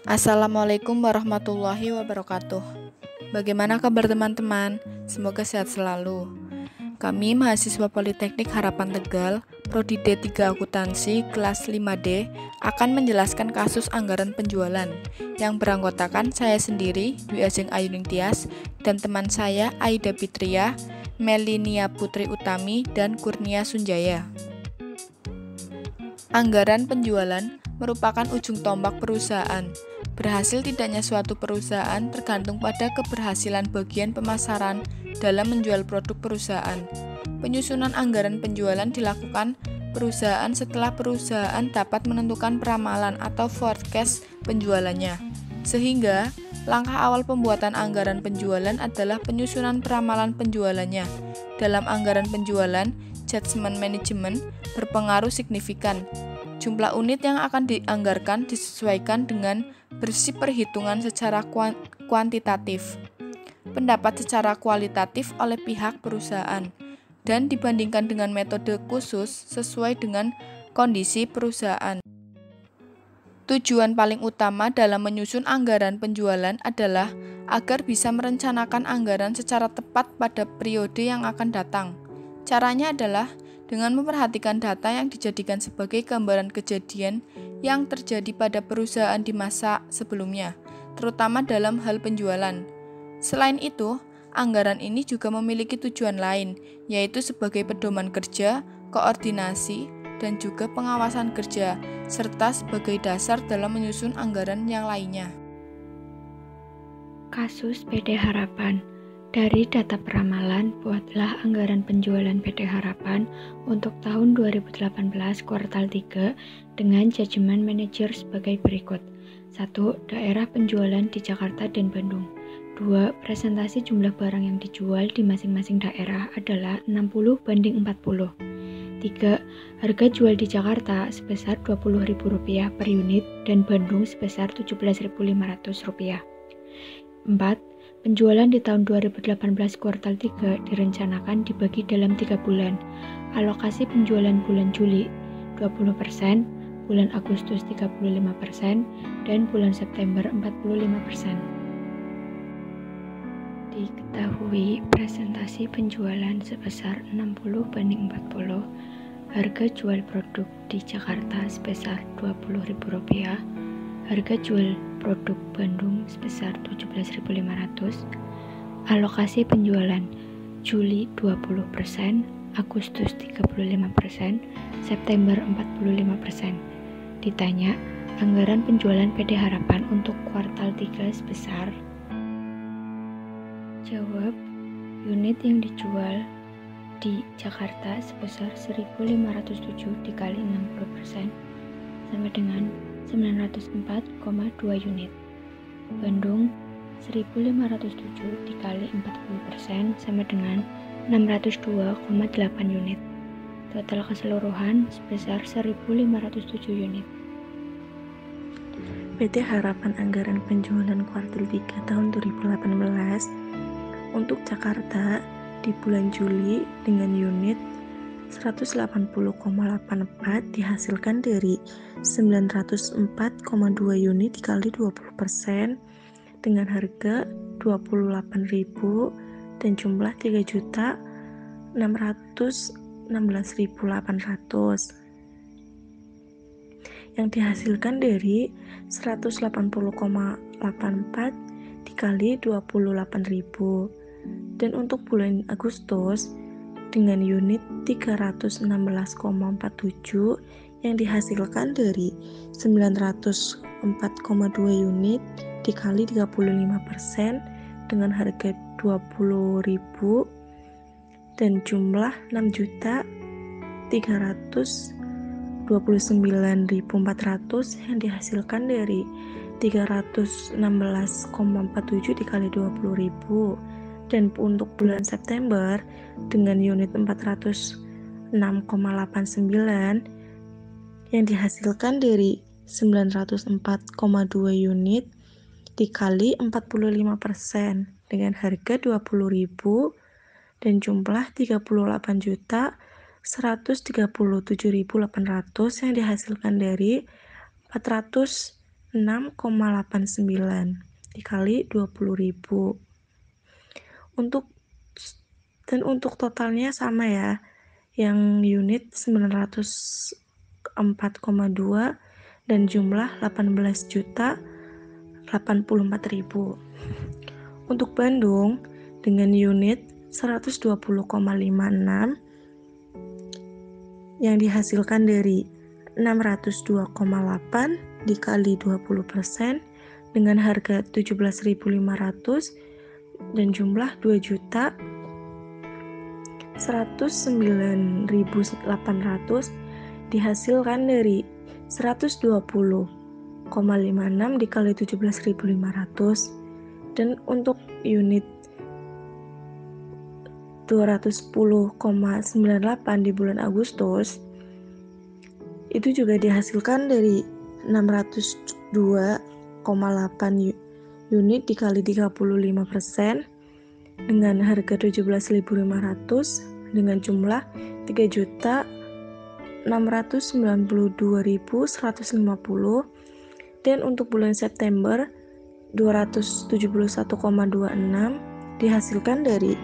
Assalamualaikum warahmatullahi wabarakatuh. Bagaimana kabar teman-teman? Semoga sehat selalu. Kami mahasiswa Politeknik Harapan Tegal, Prodi D3 Akuntansi kelas 5D akan menjelaskan kasus anggaran penjualan yang beranggotakan saya sendiri, Dwi Ajeng Ayuning Tias, dan teman saya Aida Fitria, Melinia Putri Utami, dan Kurnia Sunjaya. Anggaran penjualan merupakan ujung tombak perusahaan. Berhasil tidaknya suatu perusahaan tergantung pada keberhasilan bagian pemasaran dalam menjual produk perusahaan. Penyusunan anggaran penjualan dilakukan perusahaan setelah perusahaan dapat menentukan peramalan atau forecast penjualannya. Sehingga, langkah awal pembuatan anggaran penjualan adalah penyusunan peramalan penjualannya. Dalam anggaran penjualan, judgment management berpengaruh signifikan. Jumlah unit yang akan dianggarkan disesuaikan dengan bersih perhitungan secara kuantitatif, pendapat secara kualitatif oleh pihak perusahaan, dan dibandingkan dengan metode khusus sesuai dengan kondisi perusahaan. Tujuan paling utama dalam menyusun anggaran penjualan adalah agar bisa merencanakan anggaran secara tepat pada periode yang akan datang. Caranya adalah dengan memperhatikan data yang dijadikan sebagai gambaran kejadian yang terjadi pada perusahaan di masa sebelumnya, terutama dalam hal penjualan. Selain itu, anggaran ini juga memiliki tujuan lain, yaitu sebagai pedoman kerja, koordinasi, dan juga pengawasan kerja, serta sebagai dasar dalam menyusun anggaran yang lainnya. Kasus PT Harapan. Dari data peramalan, buatlah anggaran penjualan PT Harapan untuk tahun 2018 kuartal 3 dengan judgment manager sebagai berikut. 1. Daerah penjualan di Jakarta dan Bandung. 2. Presentasi jumlah barang yang dijual di masing-masing daerah adalah 60/40. 3. Harga jual di Jakarta sebesar Rp20.000 per unit dan Bandung sebesar Rp17.500. 4. Penjualan di tahun 2018 kuartal 3 direncanakan dibagi dalam 3 bulan. Alokasi penjualan bulan Juli 20%, bulan Agustus 35%, dan bulan September 45%. Diketahui presentasi penjualan sebesar 60/40, harga jual produk di Jakarta sebesar Rp20.000, harga jual produk Bandung sebesar Rp17.500, alokasi penjualan Juli 20%, Agustus 35%, September 45%. Ditanya, anggaran penjualan PT Harapan untuk kuartal 3 sebesar? Jawab, unit yang dijual di Jakarta sebesar 1.507 dikali 60% sama dengan 904,2 unit. Bandung 1.507 dikali 40% sama dengan 602,8 unit. Total keseluruhan sebesar 1.507 unit. PT Harapan anggaran penjualan kuartal 3 tahun 2018 untuk Jakarta di bulan Juli dengan unit 180,84 dihasilkan dari 904,2 unit dikali 20% dengan harga 28.000 dan jumlah 3.616.800 yang dihasilkan dari 180,84 dikali 28.000. Dan untuk bulan Agustus dengan unit 316,47 yang dihasilkan dari 904,2 unit dikali 35% dengan harga 20.000 dan jumlah 6.329.400 yang dihasilkan dari 316,47 dikali 20.000. Dan untuk bulan September dengan unit 406,89 yang dihasilkan dari 904,2 unit dikali 45% dengan harga 20.000 dan jumlah 38.137.800 yang dihasilkan dari 406,47 6,89 dikali 20.000. Untuk totalnya sama ya. Yang unit 904,2 dan jumlah 18.084.000. Untuk Bandung dengan unit 120,56 yang dihasilkan dari 602,8 dikali 20% dengan harga 17.500 dan jumlah 2.109.800 dihasilkan dari 120,56 dikali 17.500. Dan untuk unit 210,98 di bulan Agustus itu juga dihasilkan dari 602,8 unit dikali 35% dengan harga 17.500 dengan jumlah 3.692.150. Dan untuk bulan September 271,26 dihasilkan dari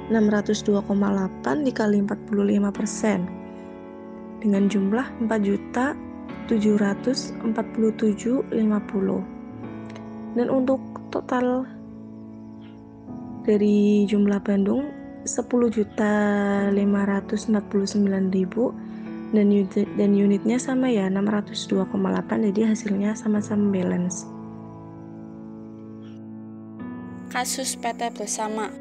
602,8 dikali 45% dengan jumlah 4.747.50. Dan untuk total dari jumlah Bandung 10.549.000 dan unitnya sama ya 602,8, jadi hasilnya sama-sama balance. Kasus PT Bersama.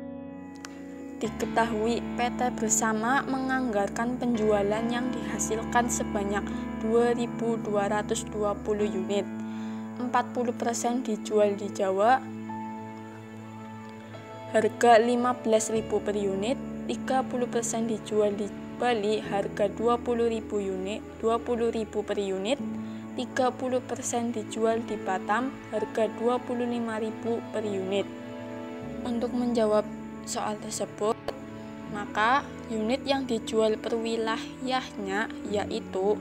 Diketahui PT Bersama menganggarkan penjualan yang dihasilkan sebanyak 2.220 unit. 40% dijual di Jawa, harga 15.000 per unit, 30% dijual di Bali, harga 20.000 per unit, 30% dijual di Batam, harga 25.000 per unit. Untuk menjawab soal tersebut, maka unit yang dijual per wilayahnya yaitu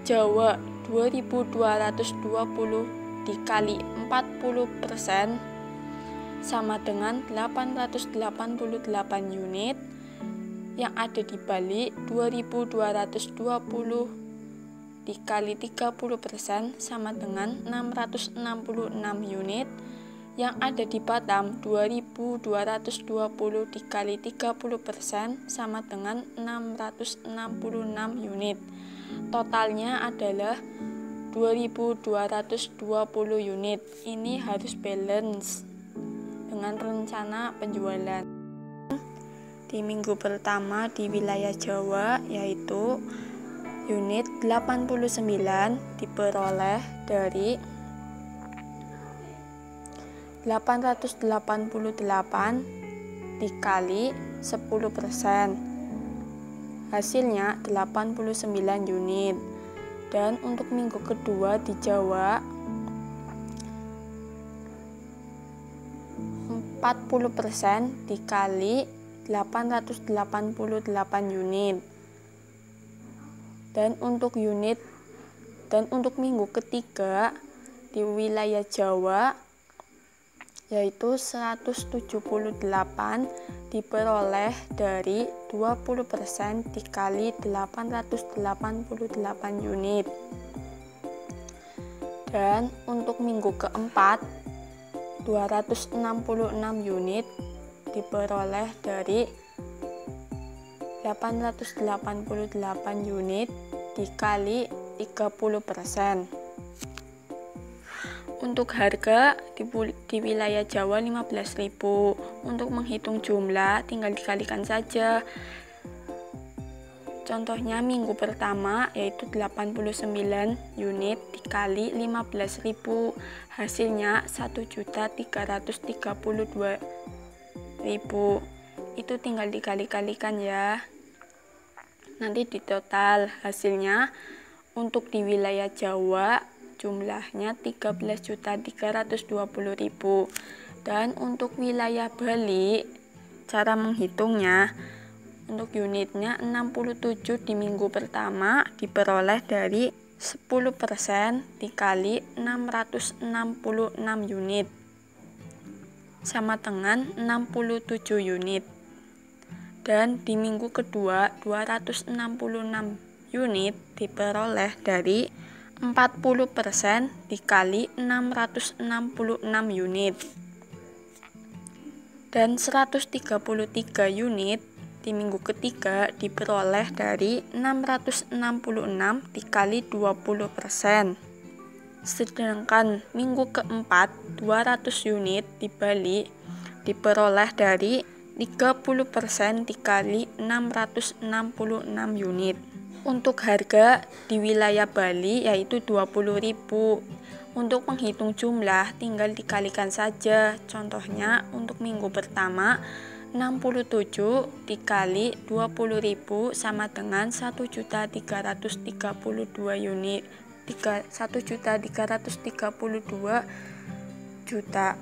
Jawa 2.220 dikali 40% sama dengan 888 unit. Yang ada di Bali 2.220 dikali 30% sama dengan 666 unit. Yang ada di Batam 2.220 dikali 30% sama dengan 666 unit. Totalnya adalah 2.220 unit. Ini harus balance dengan rencana penjualan. Di minggu pertama di wilayah Jawa yaitu unit 89 diperoleh dari 888 dikali 10%, hasilnya 89 unit. Dan untuk minggu kedua di Jawa 40% dikali 888 unit. Dan untuk minggu ketiga di wilayah Jawa yaitu 178 diperoleh dari 20% dikali 888 unit. Dan untuk minggu keempat 266 unit diperoleh dari 888 unit dikali 30%. Untuk harga di wilayah Jawa 15.000. Untuk menghitung jumlah tinggal dikalikan saja. Contohnya minggu pertama yaitu 89 unit dikali 15.000, hasilnya 1.332.000. Itu tinggal dikali-kalikan ya. Nanti di total hasilnya untuk di wilayah Jawa jumlahnya 13.320.000. Dan untuk wilayah Bali cara menghitungnya untuk unitnya 67 di minggu pertama diperoleh dari 10% dikali 666 unit sama dengan 67 unit. Dan di minggu kedua 266 unit diperoleh dari 40% dikali 666 unit. Dan 133 unit di minggu ketiga diperoleh dari 666 dikali 20%. Sedangkan minggu keempat 200 unit di Bali diperoleh dari 30% dikali 666 unit. Untuk harga di wilayah Bali yaitu 20.000. Untuk menghitung jumlah tinggal dikalikan saja. Contohnya untuk minggu pertama 67 dikali 20.000 sama dengan 1.332 unit. 1.332 juta.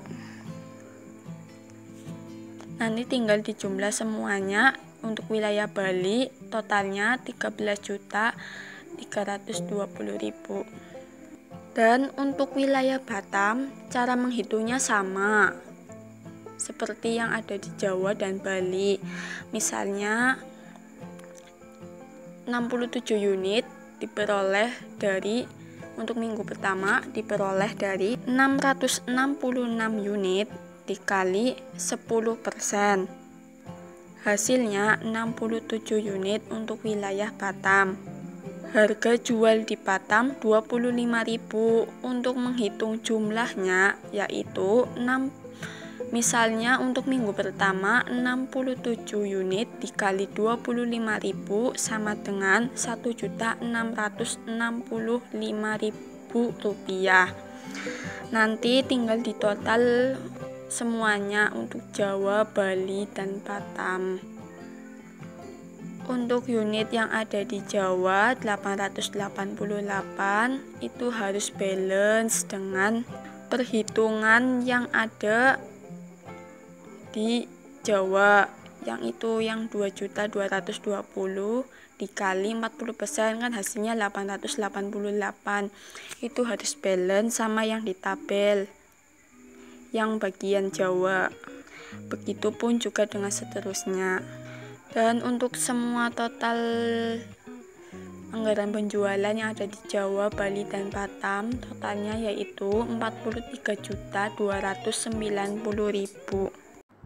Nanti tinggal dijumlah semuanya. Untuk wilayah Bali totalnya 13.320.000. Dan untuk wilayah Batam cara menghitungnya sama seperti yang ada di Jawa dan Bali. Misalnya 67 unit diperoleh dari untuk minggu pertama diperoleh dari 666 unit dikali 10%. Hasilnya 67 unit untuk wilayah Batam. Harga jual di Batam 25.000. Untuk menghitung jumlahnya yaitu misalnya untuk minggu pertama 67 unit dikali 25.000 sama dengan 1.665.000 rupiah. Nanti tinggal ditotal semuanya untuk Jawa, Bali, dan Batam. Untuk unit yang ada di Jawa 888 itu harus balance dengan perhitungan yang ada di Jawa, yang itu yang 2.220 dikali 40% kan hasilnya 888. Itu harus balance sama yang di tabel yang bagian Jawa. Begitupun juga dengan seterusnya. Dan untuk semua total anggaran penjualan yang ada di Jawa, Bali, dan Batam totalnya yaitu 43.290.000.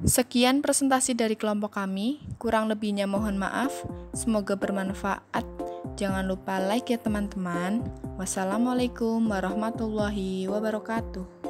Sekian presentasi dari kelompok kami, kurang lebihnya mohon maaf, semoga bermanfaat. Jangan lupa like ya teman-teman. Wassalamualaikum warahmatullahi wabarakatuh.